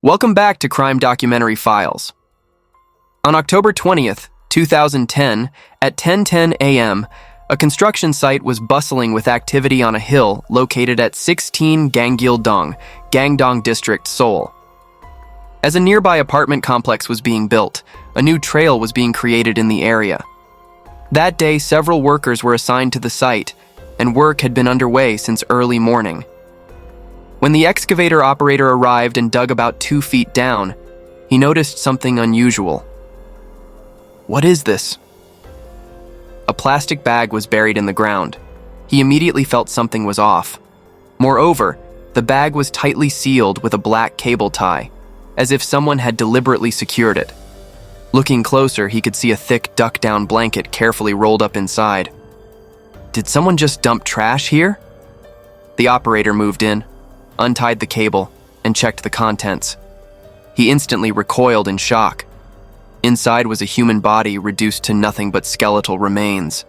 Welcome back to Crime Documentary Files. On October 20th, 2010, at 10:10 a.m., a construction site was bustling with activity on a hill located at 16 Ganggil-dong, Gangdong District, Seoul. As a nearby apartment complex was being built, a new trail was being created in the area. That day, several workers were assigned to the site, and work had been underway since early morning. When the excavator operator arrived and dug about 2 feet down, he noticed something unusual. "What is this?" A plastic bag was buried in the ground. He immediately felt something was off. Moreover, the bag was tightly sealed with a black cable tie, as if someone had deliberately secured it. Looking closer, he could see a thick duck-down blanket carefully rolled up inside. Did someone just dump trash here? The operator moved in, untied the cable, and checked the contents. He instantly recoiled in shock. Inside was a human body reduced to nothing but skeletal remains.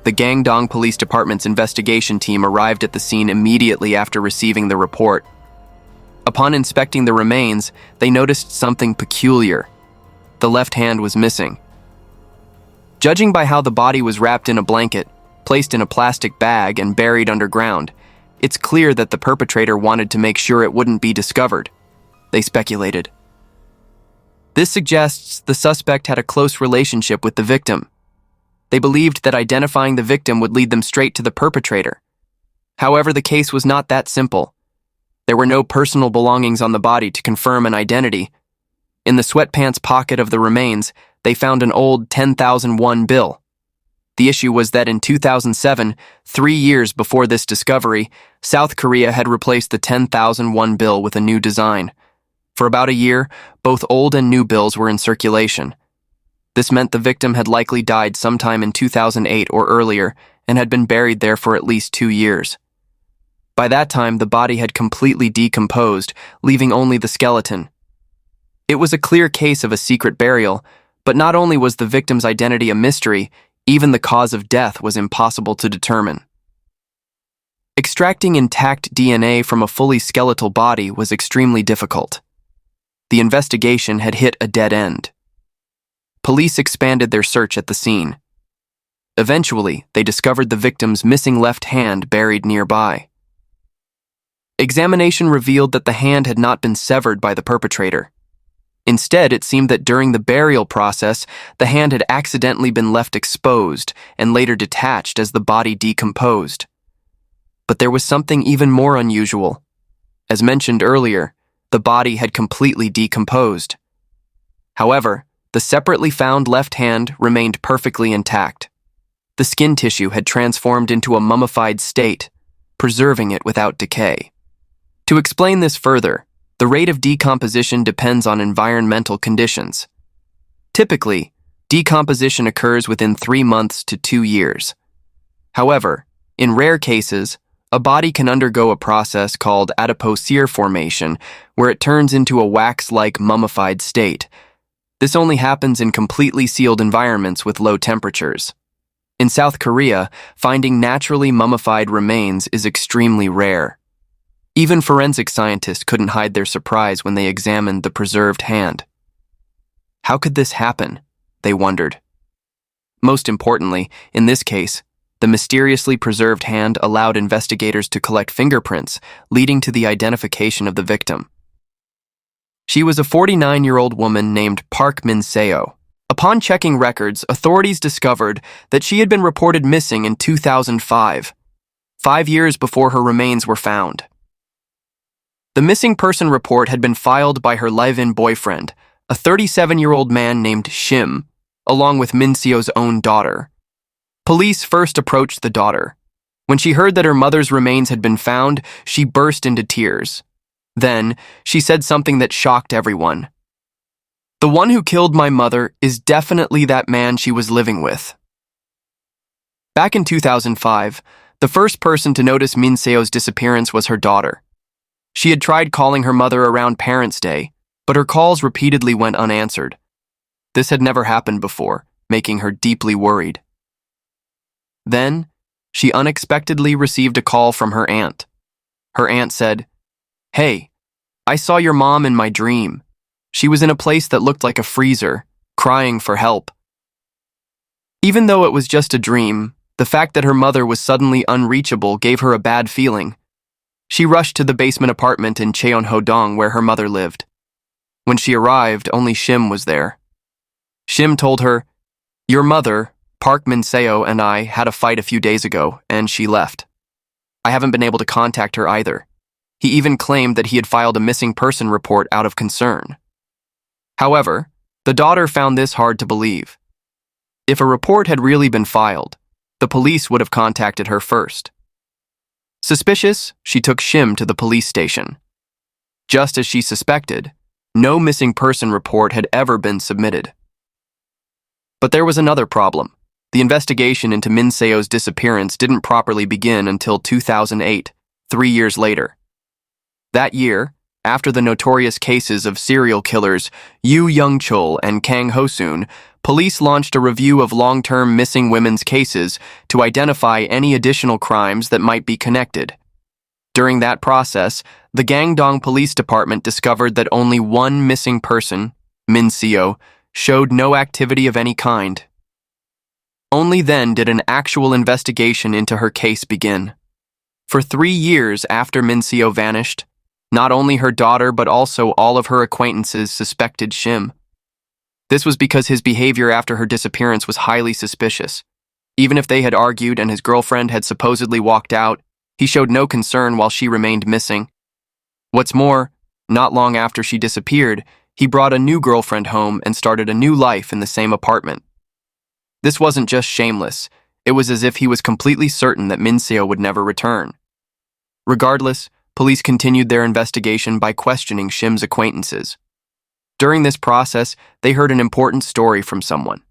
The Gangdong Police Department's investigation team arrived at the scene immediately after receiving the report. Upon inspecting the remains, they noticed something peculiar. The left hand was missing. Judging by how the body was wrapped in a blanket, placed in a plastic bag, and buried underground, it's clear that the perpetrator wanted to make sure it wouldn't be discovered, they speculated. This suggests the suspect had a close relationship with the victim. They believed that identifying the victim would lead them straight to the perpetrator. However, the case was not that simple. There were no personal belongings on the body to confirm an identity. In the sweatpants pocket of the remains, they found an old 10,000 won bill. The issue was that in 2007, 3 years before this discovery, South Korea had replaced the 10,000 won bill with a new design. For about a year, both old and new bills were in circulation. This meant the victim had likely died sometime in 2008 or earlier and had been buried there for at least 2 years. By that time, the body had completely decomposed, leaving only the skeleton. It was a clear case of a secret burial, but not only was the victim's identity a mystery, even the cause of death was impossible to determine. Extracting intact DNA from a fully skeletal body was extremely difficult. The investigation had hit a dead end. Police expanded their search at the scene. Eventually, they discovered the victim's missing left hand buried nearby. Examination revealed that the hand had not been severed by the perpetrator. Instead, it seemed that during the burial process, the hand had accidentally been left exposed and later detached as the body decomposed. But there was something even more unusual. As mentioned earlier, the body had completely decomposed. However, the separately found left hand remained perfectly intact. The skin tissue had transformed into a mummified state, preserving it without decay. To explain this further, the rate of decomposition depends on environmental conditions. Typically, decomposition occurs within 3 months to 2 years. However, in rare cases, a body can undergo a process called adipocere formation, where it turns into a wax-like mummified state. This only happens in completely sealed environments with low temperatures. In South Korea, finding naturally mummified remains is extremely rare. Even forensic scientists couldn't hide their surprise when they examined the preserved hand. How could this happen? They wondered. Most importantly, in this case, the mysteriously preserved hand allowed investigators to collect fingerprints, leading to the identification of the victim. She was a 49-year-old woman named Park Min-seo. Upon checking records, authorities discovered that she had been reported missing in 2005, 5 years before her remains were found. The missing person report had been filed by her live-in boyfriend, a 37-year-old man named Shim, along with Min-seo's own daughter. Police first approached the daughter. When she heard that her mother's remains had been found, she burst into tears. Then, she said something that shocked everyone. "The one who killed my mother is definitely that man she was living with." Back in 2005, the first person to notice Min-seo's disappearance was her daughter. She had tried calling her mother around Parents' Day, but her calls repeatedly went unanswered. This had never happened before, making her deeply worried. Then, she unexpectedly received a call from her aunt. Her aunt said, "Hey, I saw your mom in my dream. She was in a place that looked like a freezer, crying for help. Even though it was just a dream, the fact that her mother was suddenly unreachable gave her a bad feeling. She rushed to the basement apartment in Cheonho-dong where her mother lived. When she arrived, only Shim was there. Shim told her, "Your mother, Park Min-seo, and I had a fight a few days ago, and she left. I haven't been able to contact her either." He even claimed that he had filed a missing person report out of concern. However, the daughter found this hard to believe. If a report had really been filed, the police would have contacted her first. Suspicious, she took Shim to the police station. Just as she suspected, no missing person report had ever been submitted. But there was another problem. The investigation into Min-seo's disappearance didn't properly begin until 2008, 3 years later. That year, after the notorious cases of serial killers Yoo Young-chul and Kang Ho-soon, police launched a review of long-term missing women's cases to identify any additional crimes that might be connected. During that process, the Gangdong Police Department discovered that only one missing person, Min-seo, showed no activity of any kind. Only then did an actual investigation into her case begin. For 3 years after Min-seo vanished, not only her daughter but also all of her acquaintances suspected Shim. This was because his behavior after her disappearance was highly suspicious. Even if they had argued and his girlfriend had supposedly walked out, he showed no concern while she remained missing. What's more, not long after she disappeared, he brought a new girlfriend home and started a new life in the same apartment. This wasn't just shameless, it was as if he was completely certain that Min-seo would never return. Regardless, police continued their investigation by questioning Shim's acquaintances. During this process, they heard an important story from someone.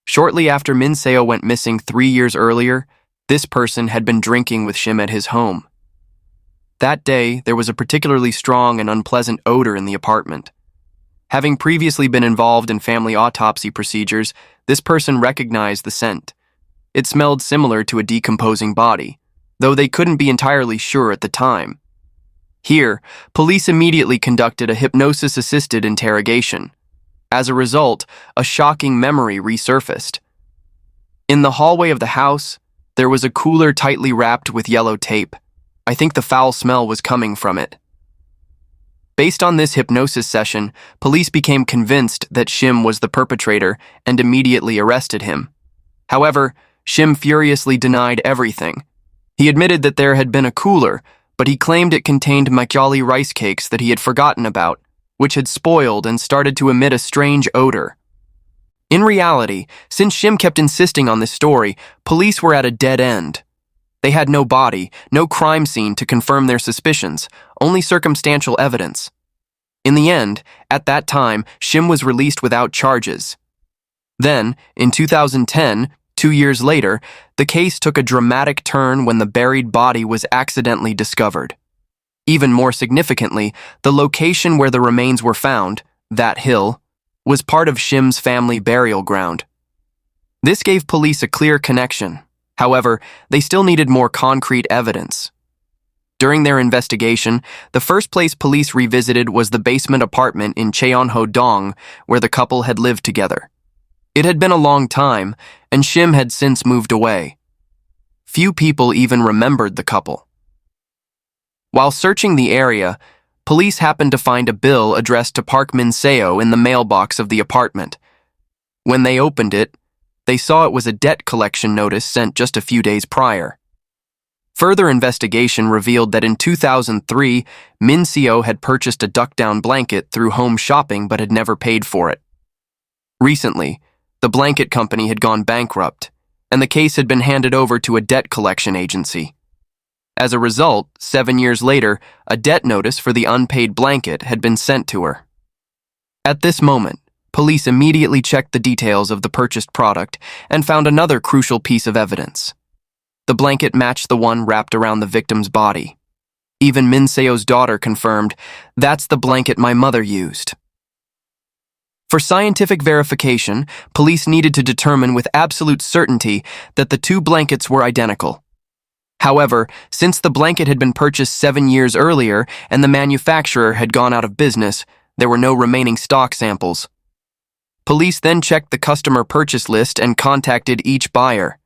Shortly after Min-seo went missing 3 years earlier, this person had been drinking with Shim at his home. That day, there was a particularly strong and unpleasant odor in the apartment. Having previously been involved in family autopsy procedures, this person recognized the scent. It smelled similar to a decomposing body, though they couldn't be entirely sure at the time. Here, police immediately conducted a hypnosis-assisted interrogation. As a result, a shocking memory resurfaced. In the hallway of the house, there was a cooler tightly wrapped with yellow tape. I think the foul smell was coming from it. Based on this hypnosis session, police became convinced that Shim was the perpetrator and immediately arrested him. However, Shim furiously denied everything. He admitted that there had been a cooler, but he claimed it contained makgeolli rice cakes that he had forgotten about, which had spoiled and started to emit a strange odor. In reality, since Shim kept insisting on this story, police were at a dead end. They had no body, no crime scene to confirm their suspicions, only circumstantial evidence. In the end, at that time, Shim was released without charges. Then, in 2010, 2 years later, the case took a dramatic turn when the buried body was accidentally discovered. Even more significantly, the location where the remains were found, that hill, was part of Shim's family burial ground. This gave police a clear connection. However, they still needed more concrete evidence. During their investigation, the first place police revisited was the basement apartment in Cheonho-dong, where the couple had lived together. It had been a long time, and Shim had since moved away. Few people even remembered the couple. While searching the area, police happened to find a bill addressed to Park Min-seo in the mailbox of the apartment. When they opened it, they saw it was a debt collection notice sent just a few days prior. Further investigation revealed that in 2003, Min-seo had purchased a duck-down blanket through home shopping but had never paid for it. Recently, the blanket company had gone bankrupt, and the case had been handed over to a debt collection agency. As a result, 7 years later, a debt notice for the unpaid blanket had been sent to her. At this moment, police immediately checked the details of the purchased product and found another crucial piece of evidence. The blanket matched the one wrapped around the victim's body. Even Min-seo's daughter confirmed, "That's the blanket my mother used." For scientific verification, police needed to determine with absolute certainty that the two blankets were identical. However, since the blanket had been purchased 7 years earlier and the manufacturer had gone out of business, there were no remaining stock samples. Police then checked the customer purchase list and contacted each buyer.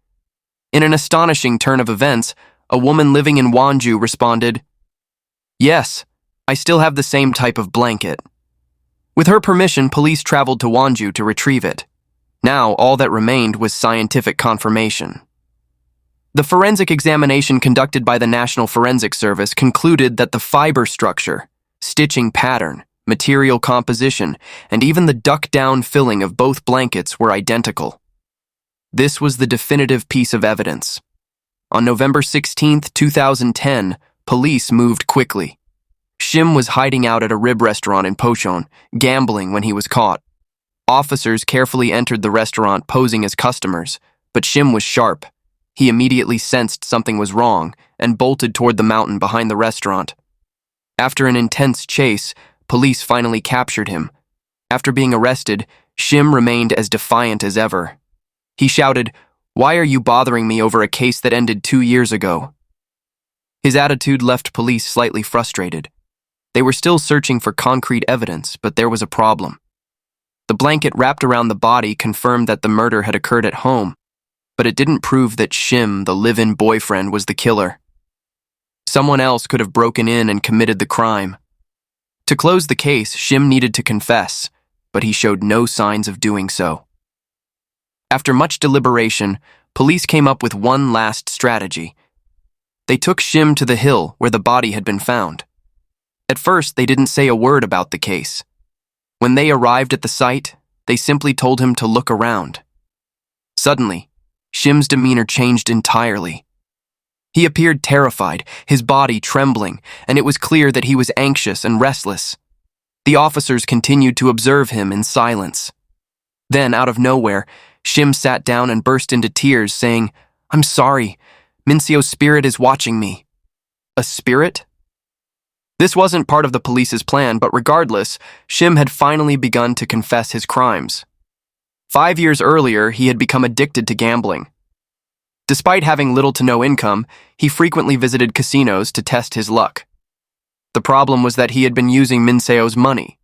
In an astonishing turn of events, a woman living in Wonju responded, "Yes, I still have the same type of blanket." With her permission, police traveled to Wonju to retrieve it. Now, all that remained was scientific confirmation. The forensic examination conducted by the National Forensic Service concluded that the fiber structure, stitching pattern, material composition, and even the duck-down filling of both blankets were identical. This was the definitive piece of evidence. On November 16, 2010, police moved quickly. Shim was hiding out at a rib restaurant in Pocheon, gambling when he was caught. Officers carefully entered the restaurant posing as customers, but Shim was sharp. He immediately sensed something was wrong and bolted toward the mountain behind the restaurant. After an intense chase, police finally captured him. After being arrested, Shim remained as defiant as ever. He shouted, "Why are you bothering me over a case that ended 2 years ago?" His attitude left police slightly frustrated. They were still searching for concrete evidence, but there was a problem. The blanket wrapped around the body confirmed that the murder had occurred at home, but it didn't prove that Shim, the live-in boyfriend, was the killer. Someone else could have broken in and committed the crime. To close the case, Shim needed to confess, but he showed no signs of doing so. After much deliberation, police came up with one last strategy. They took Shim to the hill where the body had been found. At first, they didn't say a word about the case. When they arrived at the site, they simply told him to look around. Suddenly, Shim's demeanor changed entirely. He appeared terrified, his body trembling, and it was clear that he was anxious and restless. The officers continued to observe him in silence. Then, out of nowhere, Shim sat down and burst into tears, saying, "I'm sorry. Min-seo's spirit is watching me." A spirit? This wasn't part of the police's plan, but regardless, Shim had finally begun to confess his crimes. 5 years earlier, he had become addicted to gambling. Despite having little to no income, he frequently visited casinos to test his luck. The problem was that he had been using Min-seo's money.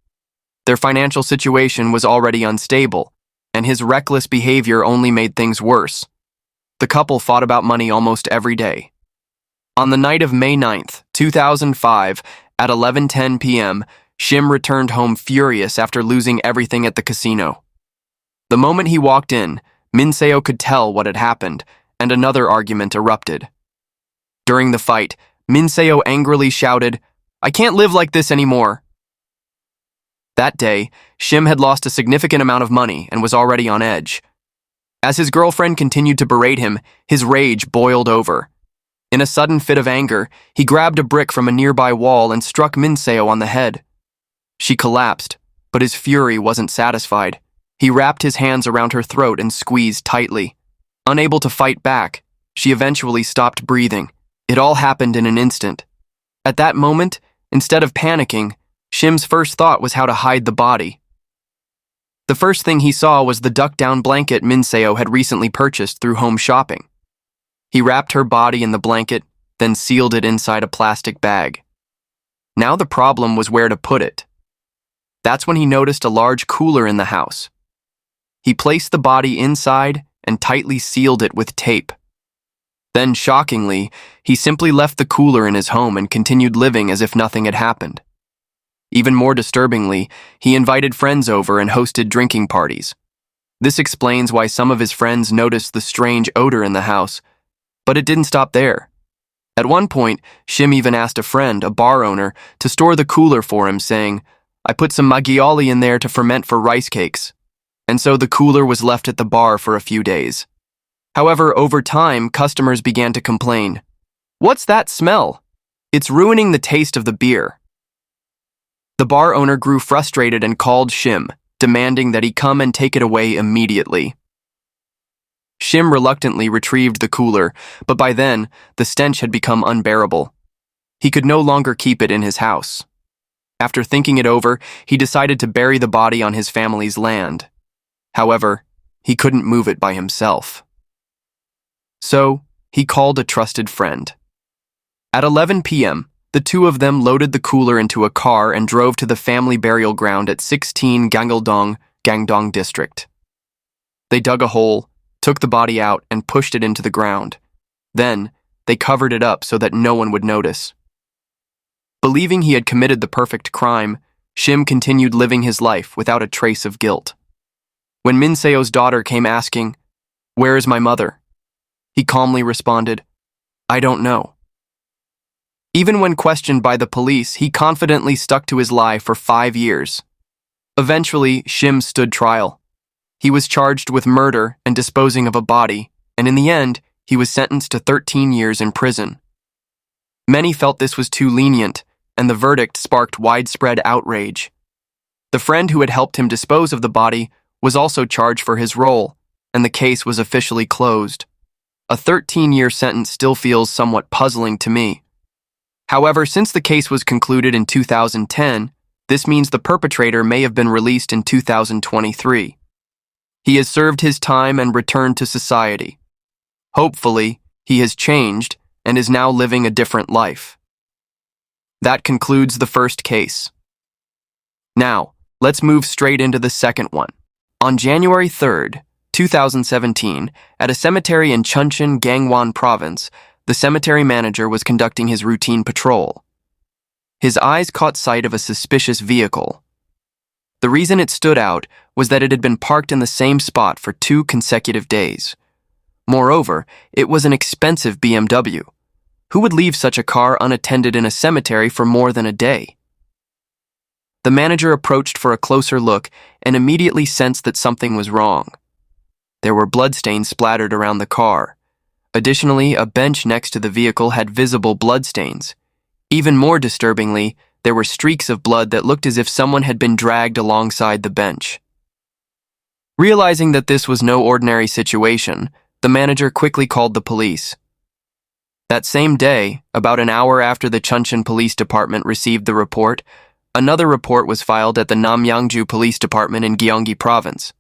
Their financial situation was already unstable, and his reckless behavior only made things worse. The couple fought about money almost every day. On the night of May 9th, 2005, at 11:10 p.m., Shim returned home furious after losing everything at the casino. The moment he walked in, Min-seo could tell what had happened, and another argument erupted. During the fight, Min-seo angrily shouted, "I can't live like this anymore." That day, Shim had lost a significant amount of money and was already on edge. As his girlfriend continued to berate him, his rage boiled over. In a sudden fit of anger, he grabbed a brick from a nearby wall and struck Min-seo on the head. She collapsed, but his fury wasn't satisfied. He wrapped his hands around her throat and squeezed tightly. Unable to fight back, she eventually stopped breathing. It all happened in an instant. At that moment, instead of panicking, Shim's first thought was how to hide the body. The first thing he saw was the duck-down blanket Min-seo had recently purchased through home shopping. He wrapped her body in the blanket, then sealed it inside a plastic bag. Now the problem was where to put it. That's when he noticed a large cooler in the house. He placed the body inside and tightly sealed it with tape. Then, shockingly, he simply left the cooler in his home and continued living as if nothing had happened. Even more disturbingly, he invited friends over and hosted drinking parties. This explains why some of his friends noticed the strange odor in the house, but it didn't stop there. At one point, Shim even asked a friend, a bar owner, to store the cooler for him, saying, "I put some magioli in there to ferment for rice cakes." And so the cooler was left at the bar for a few days. However, over time, customers began to complain. "What's that smell? It's ruining the taste of the beer." The bar owner grew frustrated and called Shim, demanding that he come and take it away immediately. Shim reluctantly retrieved the cooler, but by then, the stench had become unbearable. He could no longer keep it in his house. After thinking it over, he decided to bury the body on his family's land. However, he couldn't move it by himself. So, he called a trusted friend. At 11 p.m., the two of them loaded the cooler into a car and drove to the family burial ground at 16 Gangeldong, Gangdong District. They dug a hole, took the body out, and pushed it into the ground. Then, they covered it up so that no one would notice. Believing he had committed the perfect crime, Shim continued living his life without a trace of guilt. When Min-seo's daughter came asking, "Where is my mother?" he calmly responded, "I don't know." Even when questioned by the police, he confidently stuck to his lie for 5 years. Eventually, Shim stood trial. He was charged with murder and disposing of a body, and in the end, he was sentenced to 13 years in prison. Many felt this was too lenient, and the verdict sparked widespread outrage. The friend who had helped him dispose of the body was also charged for his role, and the case was officially closed. A 13-year sentence still feels somewhat puzzling to me. However, since the case was concluded in 2010, this means the perpetrator may have been released in 2023. He has served his time and returned to society. Hopefully, he has changed and is now living a different life. That concludes the first case. Now, let's move straight into the second one. On January 3rd, 2017, at a cemetery in Chuncheon, Gangwon Province, the cemetery manager was conducting his routine patrol. His eyes caught sight of a suspicious vehicle. The reason it stood out was that it had been parked in the same spot for 2 consecutive days. Moreover, it was an expensive BMW. Who would leave such a car unattended in a cemetery for more than a day? The manager approached for a closer look and immediately sensed that something was wrong. There were bloodstains splattered around the car. Additionally, a bench next to the vehicle had visible bloodstains. Even more disturbingly, there were streaks of blood that looked as if someone had been dragged alongside the bench. Realizing that this was no ordinary situation, the manager quickly called the police. That same day, about an hour after the Chuncheon Police Department received the report, another report was filed at the Namyangju Police Department in Gyeonggi Province.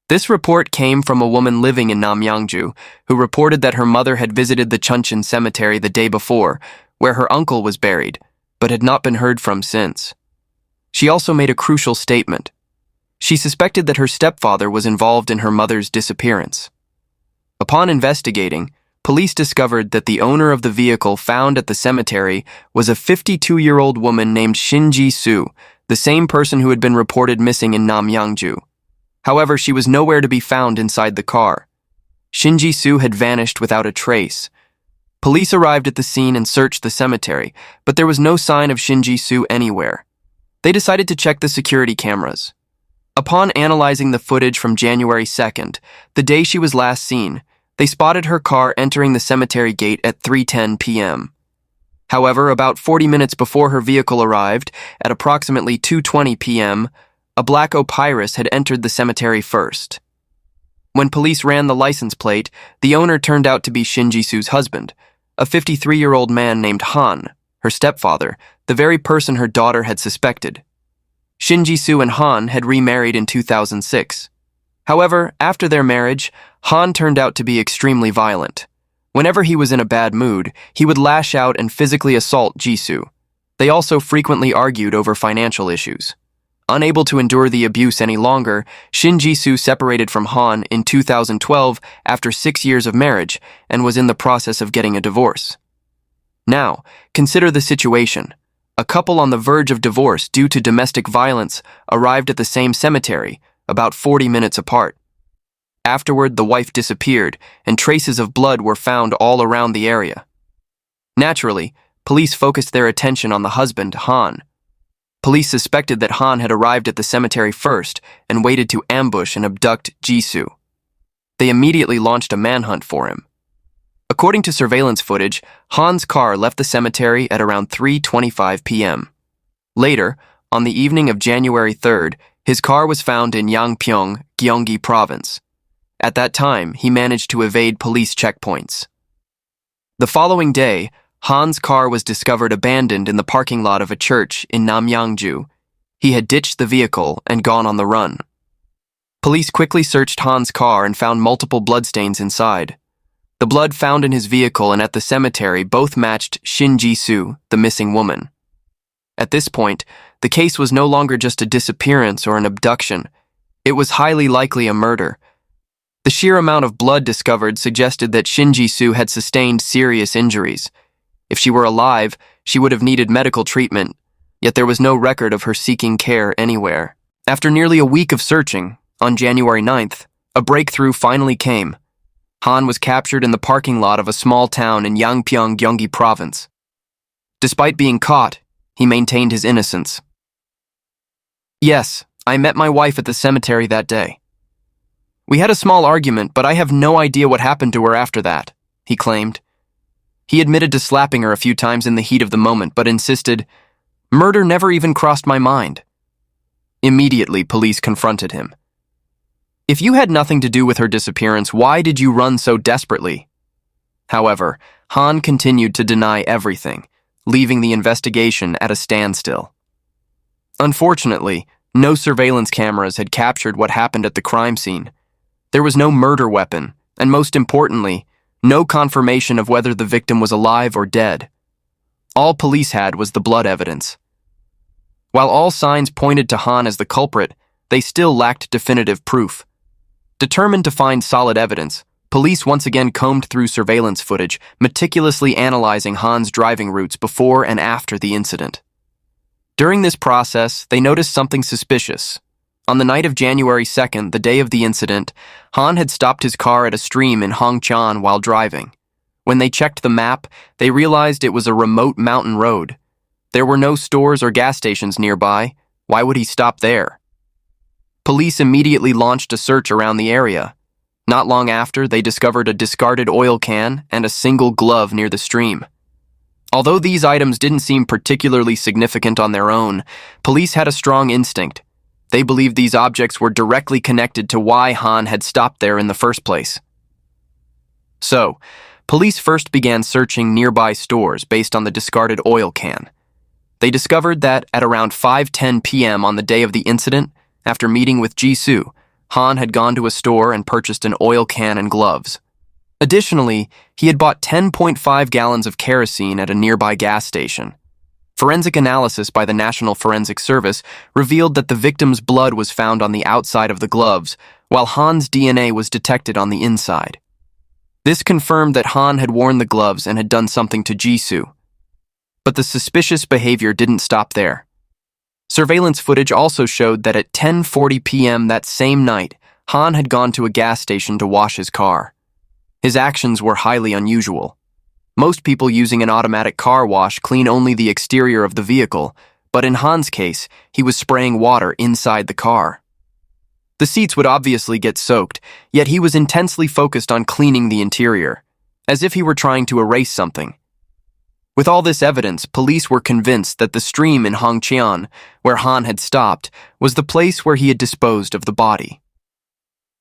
This report came from a woman living in Namyangju who reported that her mother had visited the Chuncheon Cemetery the day before, where her uncle was buried, but had not been heard from since. She also made a crucial statement. She suspected that her stepfather was involved in her mother's disappearance. Upon investigating, police discovered that the owner of the vehicle found at the cemetery was a 52-year-old woman named Ji-soo, the same person who had been reported missing in Namyangju. However, she was nowhere to be found inside the car. Ji-soo had vanished without a trace. Police arrived at the scene and searched the cemetery, but there was no sign of Ji-soo anywhere. They decided to check the security cameras. Upon analyzing the footage from January 2nd, the day she was last seen, they spotted her car entering the cemetery gate at 3:10 p.m. However, about 40 minutes before her vehicle arrived, at approximately 2:20 p.m., a black Opirus had entered the cemetery first. When police ran the license plate, the owner turned out to be Ji-soo's husband, a 53-year-old man named Han, her stepfather, the very person her daughter had suspected. Ji-soo and Han had remarried in 2006. However, after their marriage, Han turned out to be extremely violent. Whenever he was in a bad mood, he would lash out and physically assault Ji-soo. They also frequently argued over financial issues. Unable to endure the abuse any longer, Ji-soo separated from Han in 2012 after 6 years of marriage and was in the process of getting a divorce. Now, consider the situation. A couple on the verge of divorce due to domestic violence arrived at the same cemetery, about 40 minutes apart. Afterward, the wife disappeared, and traces of blood were found all around the area. Naturally, police focused their attention on the husband, Han. Police suspected that Han had arrived at the cemetery first and waited to ambush and abduct Ji-soo. They immediately launched a manhunt for him. According to surveillance footage, Han's car left the cemetery at around 3:25 p.m. Later, on the evening of January 3rd, his car was found in Yangpyeong, Gyeonggi Province. At that time, he managed to evade police checkpoints. The following day, Han's car was discovered abandoned in the parking lot of a church in Namyangju. He had ditched the vehicle and gone on the run. Police quickly searched Han's car and found multiple bloodstains inside. The blood found in his vehicle and at the cemetery both matched Ji-soo, the missing woman. At this point, the case was no longer just a disappearance or an abduction. It was highly likely a murder. The sheer amount of blood discovered suggested that Ji-soo had sustained serious injuries. If she were alive, she would have needed medical treatment, yet there was no record of her seeking care anywhere. After nearly a week of searching, on January 9th, a breakthrough finally came. Han was captured in the parking lot of a small town in Yangpyeong, Gyeonggi Province. Despite being caught, he maintained his innocence. "Yes, I met my wife at the cemetery that day. We had a small argument, but I have no idea what happened to her after that," he claimed. He admitted to slapping her a few times in the heat of the moment, but insisted, "Murder never even crossed my mind." Immediately, police confronted him. "If you had nothing to do with her disappearance, why did you run so desperately?" However, Han continued to deny everything, leaving the investigation at a standstill. Unfortunately, no surveillance cameras had captured what happened at the crime scene. There was no murder weapon, and most importantly, no confirmation of whether the victim was alive or dead. All police had was the blood evidence. While all signs pointed to Han as the culprit, they still lacked definitive proof. Determined to find solid evidence, police once again combed through surveillance footage, meticulously analyzing Han's driving routes before and after the incident. During this process, they noticed something suspicious. On the night of January 2nd, the day of the incident, Han had stopped his car at a stream in Hongcheon while driving. When they checked the map, they realized it was a remote mountain road. There were no stores or gas stations nearby. Why would he stop there? Police immediately launched a search around the area. Not long after, they discovered a discarded oil can and a single glove near the stream. Although these items didn't seem particularly significant on their own, police had a strong instinct. They believed these objects were directly connected to why Han had stopped there in the first place. So, police first began searching nearby stores based on the discarded oil can. They discovered that at around 5:10 p.m. on the day of the incident, after meeting with Ji-soo, Han had gone to a store and purchased an oil can and gloves. Additionally, he had bought 10.5 gallons of kerosene at a nearby gas station. Forensic analysis by the National Forensic Service revealed that the victim's blood was found on the outside of the gloves, while Han's DNA was detected on the inside. This confirmed that Han had worn the gloves and had done something to Ji-soo. But the suspicious behavior didn't stop there. Surveillance footage also showed that at 10:40 p.m. that same night, Han had gone to a gas station to wash his car. His actions were highly unusual. Most people using an automatic car wash clean only the exterior of the vehicle, but in Han's case, he was spraying water inside the car. The seats would obviously get soaked, yet he was intensely focused on cleaning the interior, as if he were trying to erase something. With all this evidence, police were convinced that the stream in Hongcheon, where Han had stopped, was the place where he had disposed of the body.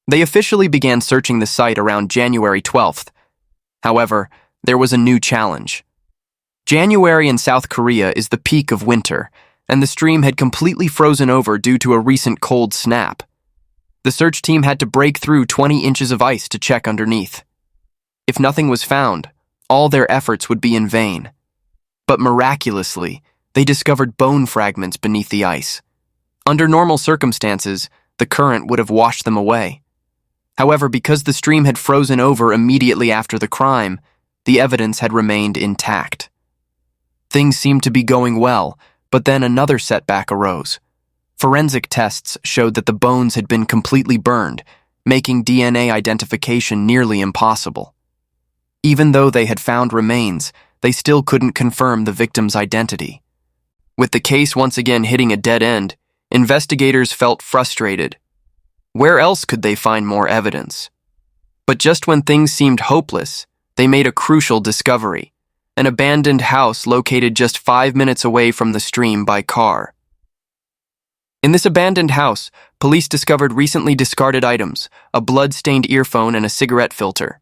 They officially began searching the site around January 12th. However, there was a new challenge. January in South Korea is the peak of winter, and the stream had completely frozen over due to a recent cold snap. The search team had to break through 20 inches of ice to check underneath. If nothing was found, all their efforts would be in vain. But miraculously, they discovered bone fragments beneath the ice. Under normal circumstances, the current would have washed them away. However, because the stream had frozen over immediately after the crime, the evidence had remained intact. Things seemed to be going well, but then another setback arose. Forensic tests showed that the bones had been completely burned, making DNA identification nearly impossible. Even though they had found remains, they still couldn't confirm the victim's identity. With the case once again hitting a dead end, investigators felt frustrated. Where else could they find more evidence? But just when things seemed hopeless, they made a crucial discovery: an abandoned house located just 5 minutes away from the stream by car. In this abandoned house, police discovered recently discarded items, a blood-stained earphone and a cigarette filter.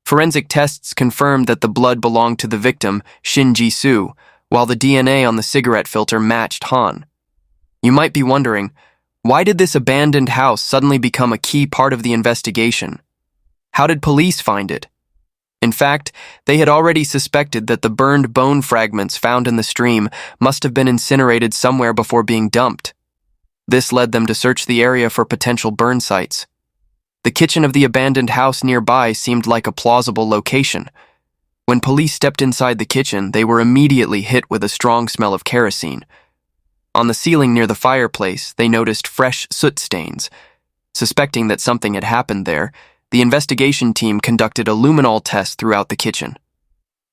Forensic tests confirmed that the blood belonged to the victim, Ji-soo, while the DNA on the cigarette filter matched Han. You might be wondering, why did this abandoned house suddenly become a key part of the investigation? How did police find it? In fact, they had already suspected that the burned bone fragments found in the stream must have been incinerated somewhere before being dumped. This led them to search the area for potential burn sites. The kitchen of the abandoned house nearby seemed like a plausible location. When police stepped inside the kitchen, they were immediately hit with a strong smell of kerosene. On the ceiling near the fireplace, they noticed fresh soot stains. Suspecting that something had happened there, the investigation team conducted a luminol test throughout the kitchen.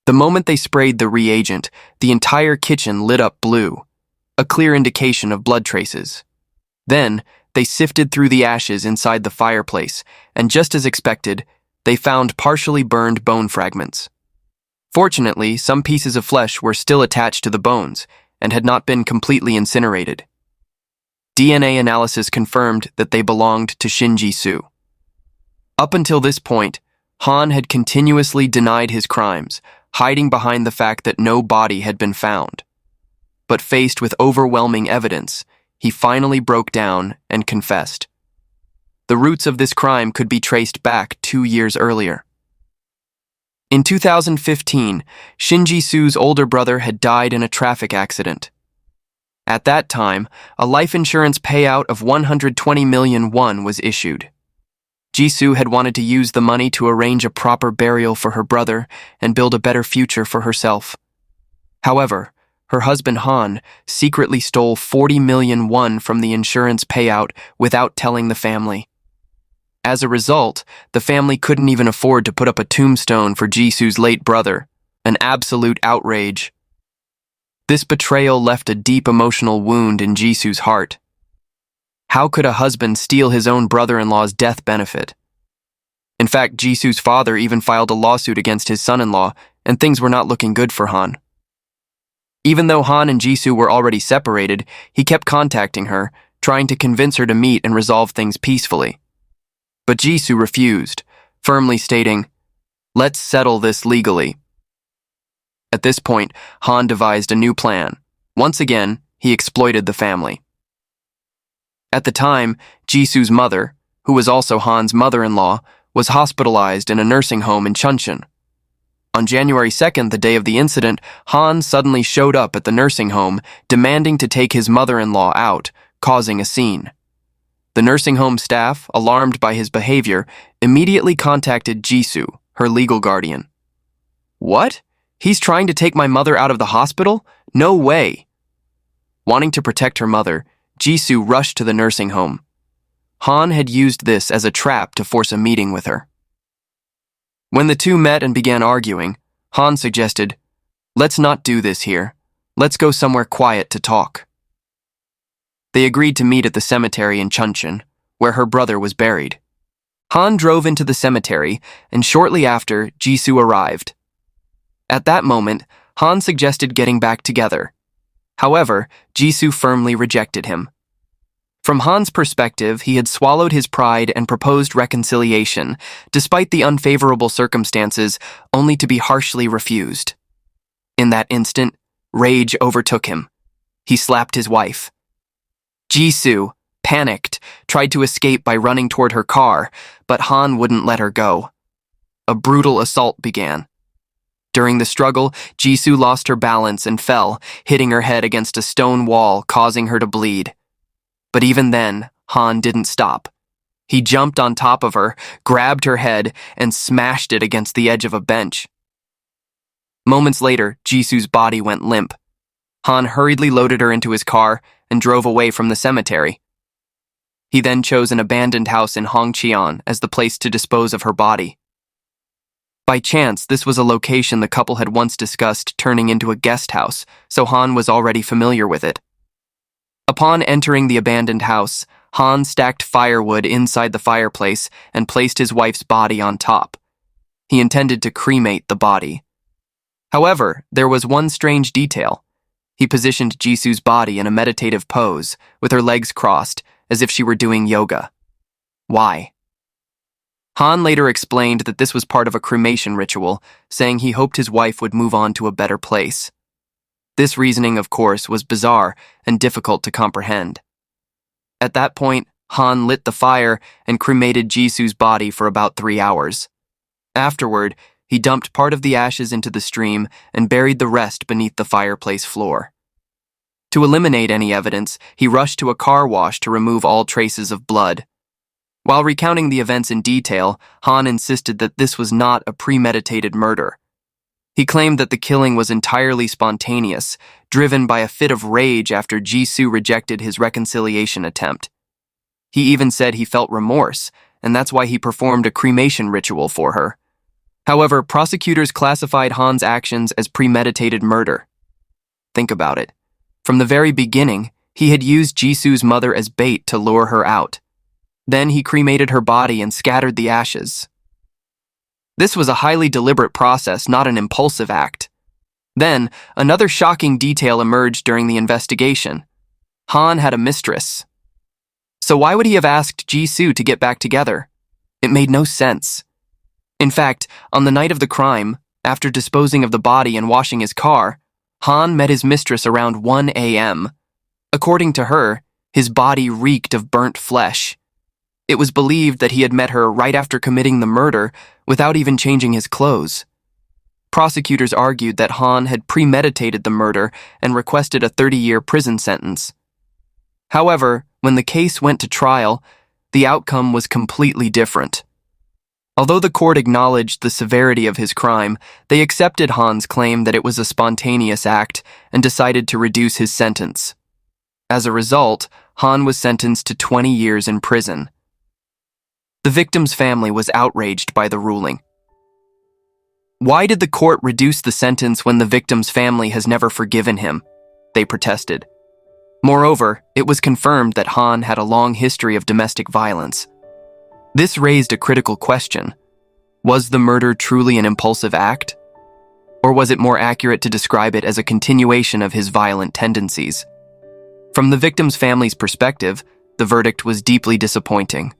The moment they sprayed the reagent, the entire kitchen lit up blue, a clear indication of blood traces. Then, they sifted through the ashes inside the fireplace, and just as expected, they found partially burned bone fragments. Fortunately, some pieces of flesh were still attached to the bones and had not been completely incinerated. DNA analysis confirmed that they belonged to Ji-soo. Up until this point, Han had continuously denied his crimes, hiding behind the fact that no body had been found. But faced with overwhelming evidence, he finally broke down and confessed. The roots of this crime could be traced back 2 years earlier. In 2015, Ji-soo's older brother had died in a traffic accident. At that time, a life insurance payout of 120 million won was issued. Ji-soo had wanted to use the money to arrange a proper burial for her brother and build a better future for herself. However, her husband Han secretly stole 40 million won from the insurance payout without telling the family. As a result, the family couldn't even afford to put up a tombstone for Ji-soo's late brother, an absolute outrage. This betrayal left a deep emotional wound in Ji-soo's heart. How could a husband steal his own brother-in-law's death benefit? In fact, Ji-soo's father even filed a lawsuit against his son-in-law, and things were not looking good for Han. Even though Han and Ji-soo were already separated, he kept contacting her, trying to convince her to meet and resolve things peacefully. But Ji-soo refused, firmly stating, "Let's settle this legally." At this point, Han devised a new plan. Once again, he exploited the family. At the time, Ji-soo's mother, who was also Han's mother-in-law, was hospitalized in a nursing home in Chuncheon. On January 2nd, the day of the incident, Han suddenly showed up at the nursing home, demanding to take his mother-in-law out, causing a scene. The nursing home staff, alarmed by his behavior, immediately contacted Ji-soo, her legal guardian. "What? He's trying to take my mother out of the hospital? No way!" Wanting to protect her mother, Ji-soo rushed to the nursing home. Han had used this as a trap to force a meeting with her. When the two met and began arguing, Han suggested, "Let's not do this here. Let's go somewhere quiet to talk." They agreed to meet at the cemetery in Chuncheon, where her brother was buried. Han drove into the cemetery, and shortly after, Ji-soo arrived. At that moment, Han suggested getting back together. However, Ji-soo firmly rejected him. From Han's perspective, he had swallowed his pride and proposed reconciliation, despite the unfavorable circumstances, only to be harshly refused. In that instant, rage overtook him. He slapped his wife. Ji-soo, panicked, tried to escape by running toward her car, but Han wouldn't let her go. A brutal assault began. During the struggle, Ji-soo lost her balance and fell, hitting her head against a stone wall, causing her to bleed. But even then, Han didn't stop. He jumped on top of her, grabbed her head, and smashed it against the edge of a bench. Moments later, Ji-soo's body went limp. Han hurriedly loaded her into his car and drove away from the cemetery. He then chose an abandoned house in Hongcheon as the place to dispose of her body. By chance, this was a location the couple had once discussed turning into a guest house, so Han was already familiar with it. Upon entering the abandoned house, Han stacked firewood inside the fireplace and placed his wife's body on top. He intended to cremate the body. However, there was one strange detail. He positioned Ji-soo's body in a meditative pose, with her legs crossed, as if she were doing yoga. Why? Han later explained that this was part of a cremation ritual, saying he hoped his wife would move on to a better place. This reasoning, of course, was bizarre and difficult to comprehend. At that point, Han lit the fire and cremated Ji-soo's body for about 3 hours. Afterward, he dumped part of the ashes into the stream and buried the rest beneath the fireplace floor. To eliminate any evidence, he rushed to a car wash to remove all traces of blood. While recounting the events in detail, Han insisted that this was not a premeditated murder. He claimed that the killing was entirely spontaneous, driven by a fit of rage after Ji-soo rejected his reconciliation attempt. He even said he felt remorse, and that's why he performed a cremation ritual for her. However, prosecutors classified Han's actions as premeditated murder. Think about it. From the very beginning, he had used Ji-soo's mother as bait to lure her out. Then he cremated her body and scattered the ashes. This was a highly deliberate process, not an impulsive act. Then, another shocking detail emerged during the investigation. Han had a mistress. So why would he have asked Ji-soo to get back together? It made no sense. In fact, on the night of the crime, after disposing of the body and washing his car, Han met his mistress around 1 a.m. According to her, his body reeked of burnt flesh. It was believed that he had met her right after committing the murder without even changing his clothes. Prosecutors argued that Han had premeditated the murder and requested a 30-year prison sentence. However, when the case went to trial, the outcome was completely different. Although the court acknowledged the severity of his crime, they accepted Han's claim that it was a spontaneous act and decided to reduce his sentence. As a result, Han was sentenced to 20 years in prison. The victim's family was outraged by the ruling. Why did the court reduce the sentence when the victim's family has never forgiven him? They protested. Moreover, it was confirmed that Han had a long history of domestic violence. This raised a critical question. Was the murder truly an impulsive act? Or was it more accurate to describe it as a continuation of his violent tendencies? From the victim's family's perspective, the verdict was deeply disappointing.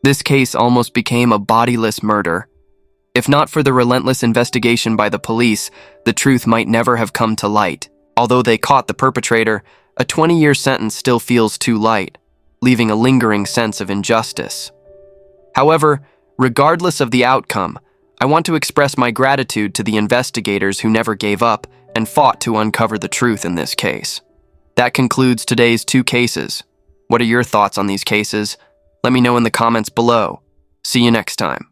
This case almost became a bodiless murder. If not for the relentless investigation by the police, the truth might never have come to light. Although they caught the perpetrator, a 20-year sentence still feels too light, leaving a lingering sense of injustice. However, regardless of the outcome, I want to express my gratitude to the investigators who never gave up and fought to uncover the truth in this case. That concludes today's 2 cases. What are your thoughts on these cases? Let me know in the comments below. See you next time.